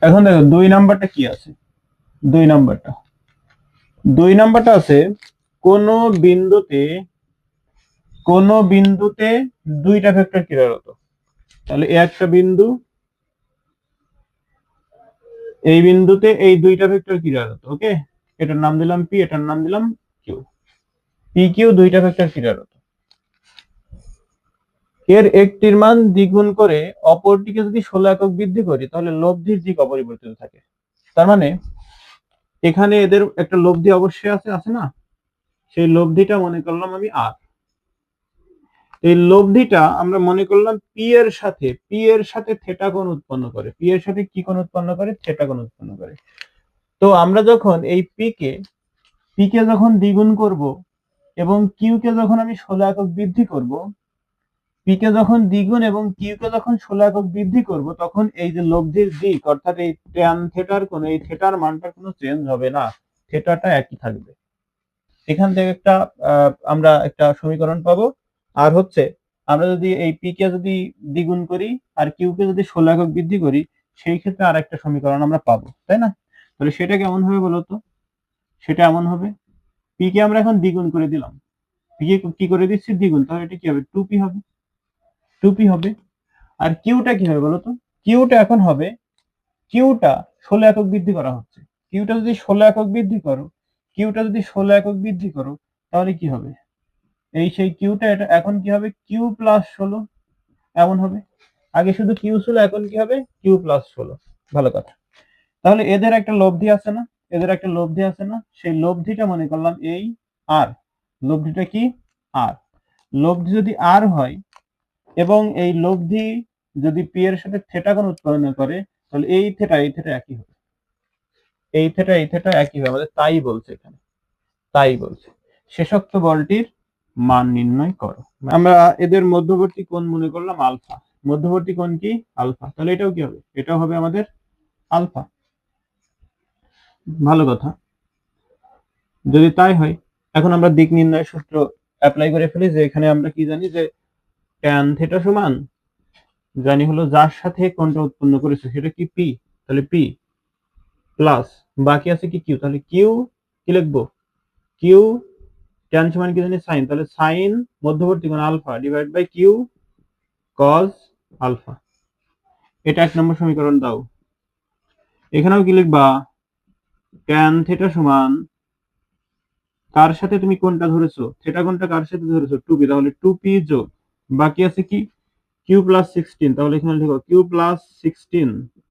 এখন দেখো দুই নাম্বারটা কি আছে। দুই নাম্বারটা দুই নাম্বারটা আছে কোন বিন্দুতে কোন বিন্দুতে দুইটা ভেক্টর ক্রিয়ারত। তাহলে এ একটা বিন্দু, এই বিন্দুতে এই দুইটা ভেক্টর ক্রিয়ারত। ওকে, এটার নাম দিলাম পি, এটার নাম দিলাম কিউ। পি কিউ দুইটা ভেক্টর ক্রিয়ারত। এর একটির মান দ্বিগুণ করে অপরটিকে যদি 16 একক বৃদ্ধি করি তাহলে লব্ধির দিক অপরিবর্তিত থাকে। তার মানে এখানে এদের একটা লব্ধি অবশ্যই আছে, আছে না? সেই লব্ধিটা মনে করলাম আমি আর। এই লব্ধিটা আমরা মনে করলাম পি এর সাথে থেটা কোণ উৎপন্ন করে। পি এর সাথে কি কোণ উৎপন্ন করে? থেটা কোণ উৎপন্ন করে। তো আমরা যখন এই পি কে যখন দ্বিগুণ করব এবং কিউ কে যখন আমি 16 একক বৃদ্ধি করব, পি কে যখন দ্বিগুণ এবং কিউ কে যখন 16 একক বৃদ্ধি করব, তখন এই যে লব্ধির দিক অর্থাৎ এই ট্যান থেটার কোণ, এই থেটার মানটা কোনো চেঞ্জ হবে না, থেটাটা একই থাকবে। এখান থেকে একটা আমরা একটা সমীকরণ পাবো। আর হচ্ছে আমরা যদি এই পি কে যদি দ্বিগুণ করি আর কিউ কে যদি 16 একক বৃদ্ধি করি, সেই ক্ষেত্রে আর একটা সমীকরণ আমরা পাবো, তাই না? তাহলে সেটা কেমন হবে বলতো? সেটা এমন হবে, পি কে আমরা এখন দ্বিগুণ করে দিলাম, পি কে কি করে দিচ্ছি? দ্বিগুণ। তাহলে এটা কি হবে? 2p হবে, 2p হবে। আর কিউটা কি হবে বলতো? কিউটা এখন হবে, কিউটা 16 একক বৃদ্ধি করা হচ্ছে। কিউটা যদি 16 একক বৃদ্ধি করো, কিউটা যদি 16 একক বৃদ্ধি করো, তাহলে কি হবে? এই সেই কিউটা এটা এখন কি হবে? কিউ প্লাস 16 এমন হবে। আগে শুধু কিউ ছিল, এখন কি হবে? Q plus 16। ভালো কথা। তাহলে এদের একটা লব্ধি আছে না? এদের একটা লব্ধি আছে না? সেই লব্ধিটা মনে করলাম এই আর। লব্ধিটা কি? আর। লব্ধি যদি আর হয় এবং এই লব্ধি যদি পি এর সাথে থেটা কোণ উৎপন্ন করে, তাহলে এই থেটা একই হবে। এই থেটা একই হবে, আমাদের তাই বলছে এখানে, তাই বলছে। শেষোক্ত বলটির মান নির্ণয় করো। আমরা এদের মধ্যবর্তী কোণ মনে করলাম আলফা। মধ্যবর্তী কোণ কি? আলফা। তাহলে এটাও কি হবে? এটাও হবে আমাদের আলফা। ভালো কথা। যদি তাই হয়, এখন আমরা দিক নির্ণয়ের সূত্র অ্যাপ্লাই করে ফেলি। যে এখানে আমরা কি জানি? যে ট্যান থেটা সমান জানি হলো যার সাথে কোণটা উৎপন্ন করেছে সেটা কি? পি। তাহলে পি প্লাস বাকি আছে কি? কিউ। তাহলে কিউ কি লিখবো? কিউ ট্যান সমান কি জানি? সাইন। তাহলে সাইন মধ্যবর্তী কোণ alpha divide by Q cos alpha. এটা 1 নম্বর সমীকরণ দাও। এখানেও কি লিখবা? ট্যান থেটা সমান কার সাথে তুমি কোনটা ধরেছো? থেটা কোনটা কার সাথে ধরেছো? 2p। তাহলে 2p যোগ বাকি আছে কি? Q plus 16। তাহলে এখানে লিখো কিউ প্লাস 16